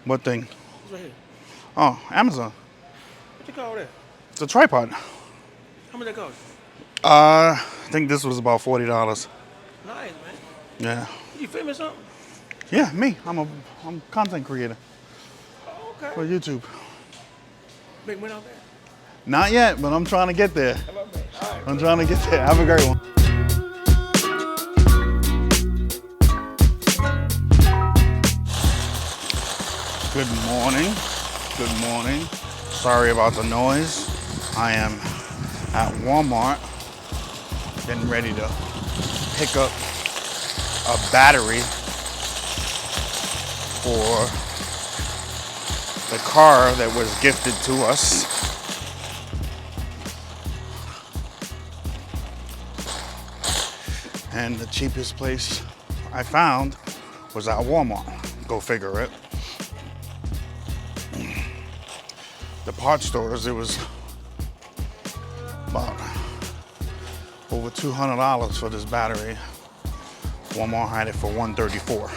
What thing? It's right here. Oh, Amazon. What you call that? It's a tripod. How much that cost? I think this was about $40. Nice, man. Yeah. You filming something? Yeah, me. I'm a content creator Oh, okay. for YouTube. Big win out there. Not yet, but I'm trying to get there. How about that? All right. I'm trying to get there. Have a great one. Good morning. Good morning. Sorry about the noise. I am at Walmart getting ready to pick up a battery for the car that was gifted to us. And the cheapest place I found was at Walmart. Go figure it. The parts stores, it was about over $200 for this battery. Walmart had it for $134.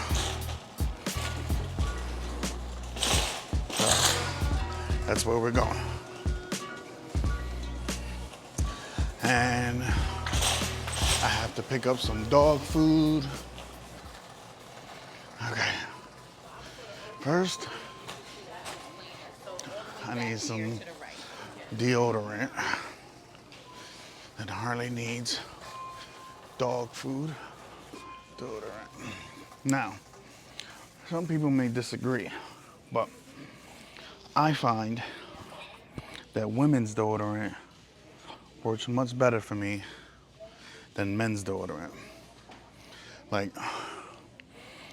So that's where we're going. And I have to pick up some dog food. Okay. First, I need some deodorant. And Harley needs dog food, deodorant. Now, some people may disagree, but I find that women's deodorant works much better for me than men's deodorant. Like,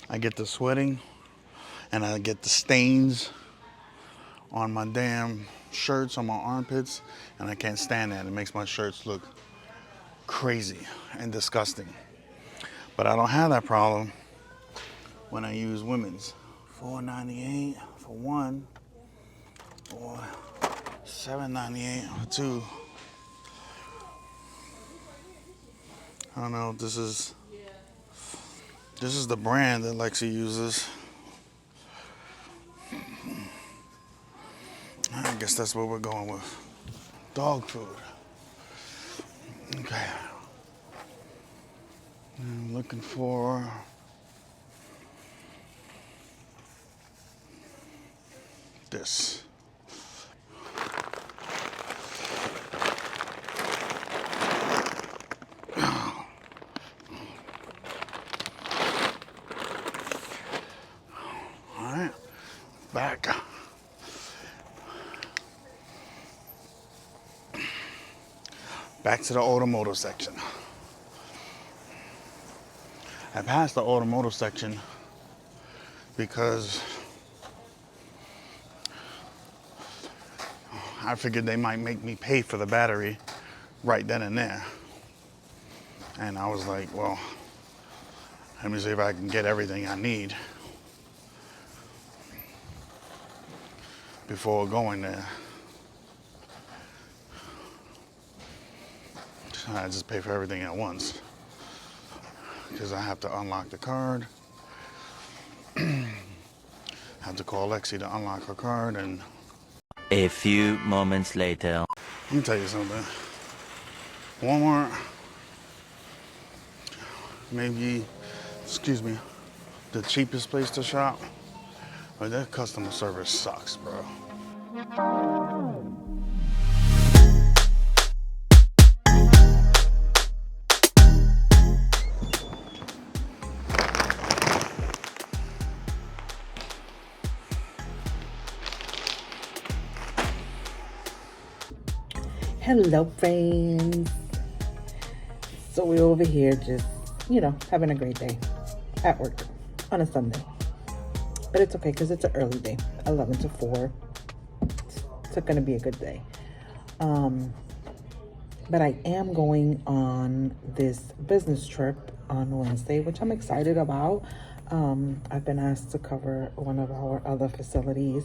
I get the sweating and I get the stains on my damn shirts, on my armpits, and I can't stand that. It makes my shirts look crazy and disgusting. But I don't have that problem when I use women's. $4.98 for one, or $7.98 for two. I don't know, this is the brand that Lexi uses. I guess that's what we're going with. Dog food. Okay. I'm looking for this. All right, back. Back to the automotive section. I passed the automotive section because I figured they might make me pay for the battery right then and there. And I was like, well, let me see if I can get everything I need before going there. I just pay for everything at once because I have to unlock the card. Have to call Lexi to unlock her card. And a few moments later. let me tell you something. Walmart, maybe, excuse me, the cheapest place to shop, but their customer service sucks, bro. Hello, friends. So we're over here just, having a great day at work on a Sunday. But it's okay because it's an early day, 11 to 4. It's going to be a good day. But I am going on this business trip on Wednesday, which I'm excited about. I've been asked to cover one of our other facilities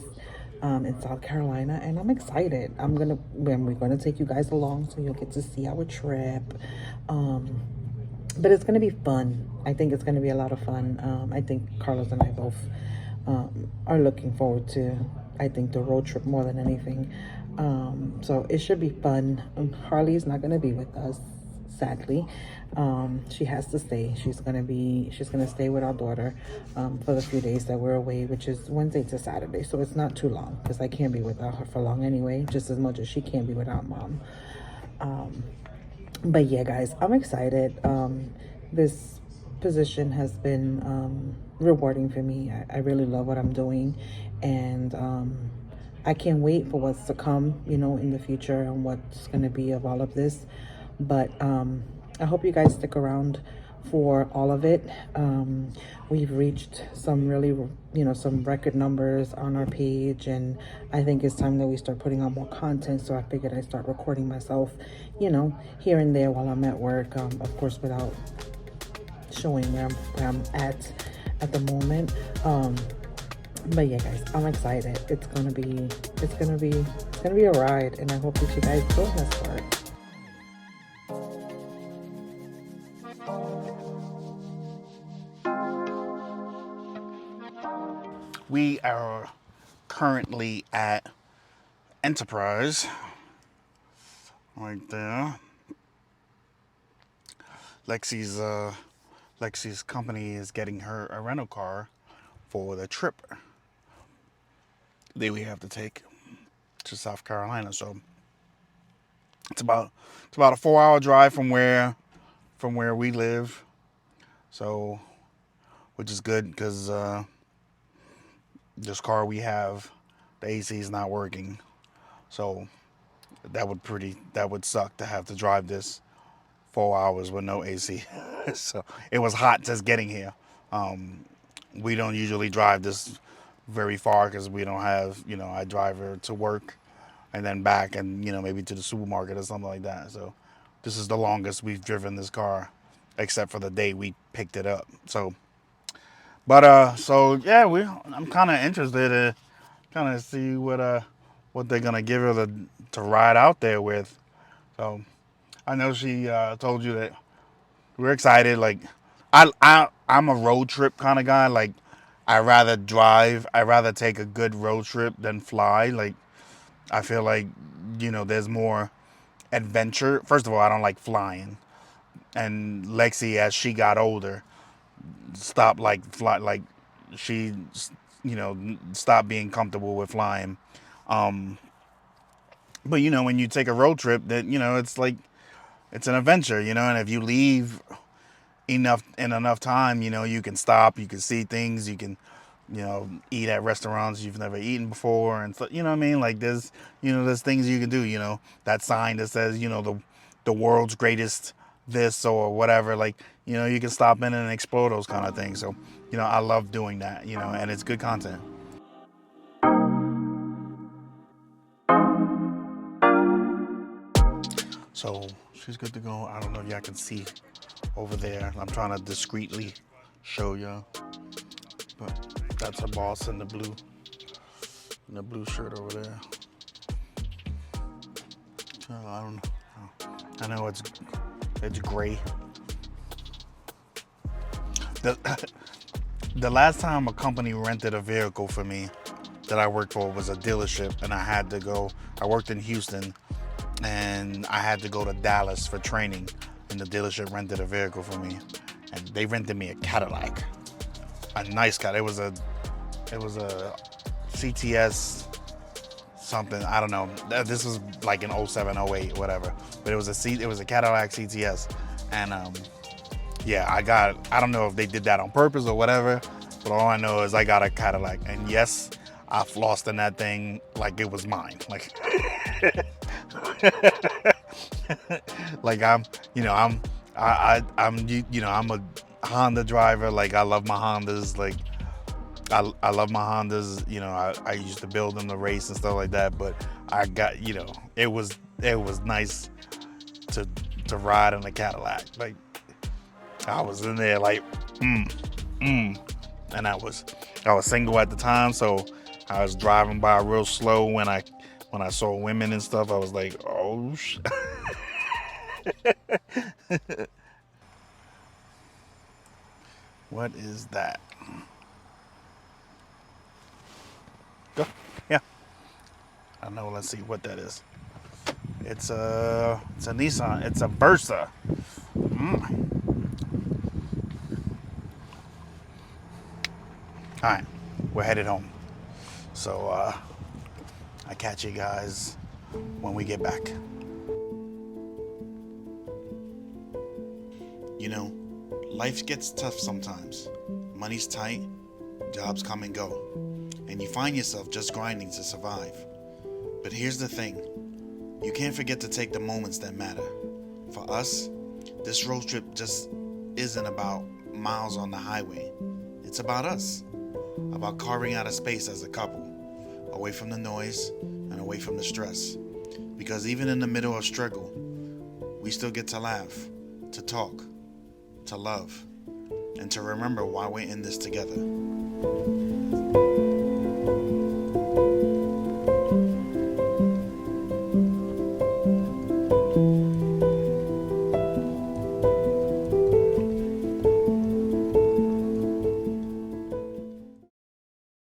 in South Carolina, and I'm excited. We're gonna take you guys along so you'll get to see our trip. But it's gonna be fun. I think it's gonna be a lot of fun. I think Carlos and I both are looking forward to, I think, the road trip more than anything. So it should be fun. Harley's not going to be with us, sadly. She has to stay. She's gonna stay with our daughter for the few days that we're away, which is Wednesday to Saturday. So it's not too long because I can't be without her for long anyway, just as much as she can't be without mom. But yeah, guys, I'm excited. This position has been rewarding for me. I really love what I'm doing, and I can't wait for what's to come, in the future and what's going to be of all of this. But I hope you guys stick around for all of it. We've reached some really, some record numbers on our page, and I think it's time that we start putting out more content. So I figured I'd start recording myself, here and there while I'm at work, of course, without showing where I'm at the moment. But yeah, guys, I'm excited. It's gonna be a ride, and I hope that you guys join us for it. We are currently at Enterprise, right there. Lexi's company is getting her a rental car for the trip that we have to take to South Carolina. So it's about a 4-hour drive from where we live. So, which is good because this car we have, the AC is not working. So that would suck to have to drive this 4 hours with no AC. So it was hot just getting here. We don't usually drive this very far because we don't have, I drive her to work and then back and, maybe to the supermarket or something like that. So this is the longest we've driven this car, except for the day we picked it up. So, but, so yeah, I'm kind of interested to kind of see what they're going to give her to ride out there with. So I know she told you that we're excited. Like, I'm a road trip kind of guy. Like, I rather take a good road trip than fly. Like, I feel like, there's more adventure. First of all, I don't like flying. And Lexi, as she got older, stopped she, stopped being comfortable with flying. But when you take a road trip, that it's like it's an adventure, and if you leave enough time, you can stop, you can see things, you can eat at restaurants you've never eaten before, and so, what I mean, like there's things you can do, that sign that says the world's greatest this or whatever, like you can stop in and explore those kind of things. So I love doing that, and it's good content. So she's good to go. I don't know if y'all can see over there. I'm trying to discreetly show y'all, but that's her boss in the blue shirt over there. So I don't know. I know it's gray. The last time a company rented a vehicle for me that I worked for was a dealership, and I worked in Houston, and I had to go to Dallas for training, and the dealership rented a vehicle for me, and they rented me a Cadillac, a nice Cadillac. It was a CTS something, I don't know. This was like in 07, 08, whatever, but it was a Cadillac CTS, and yeah, I don't know if they did that on purpose or whatever, but all I know is I got a Cadillac, and yes, I flossed in that thing like it was mine. Like, like I'm a Honda driver. Like, I love my Hondas. Like, I love my Hondas. I used to build them to race and stuff like that. But I got, it was nice to ride in a Cadillac. Like, I was in there like, and I was single at the time, so I was driving by real slow when I saw women and stuff. I was like, oh shit. What is that? Go. Yeah. I know. Let's see what that is. It's a Nissan. It's a Versa. All right, we're headed home. So I catch you guys when we get back. You know, life gets tough sometimes. Money's tight, jobs come and go, and you find yourself just grinding to survive. But here's the thing, you can't forget to take the moments that matter. For us, this road trip just isn't about miles on the highway. It's about us, about carving out a space as a couple, away from the noise and away from the stress. Because even in the middle of struggle, we still get to laugh, to talk, to love, and to remember why we're in this together.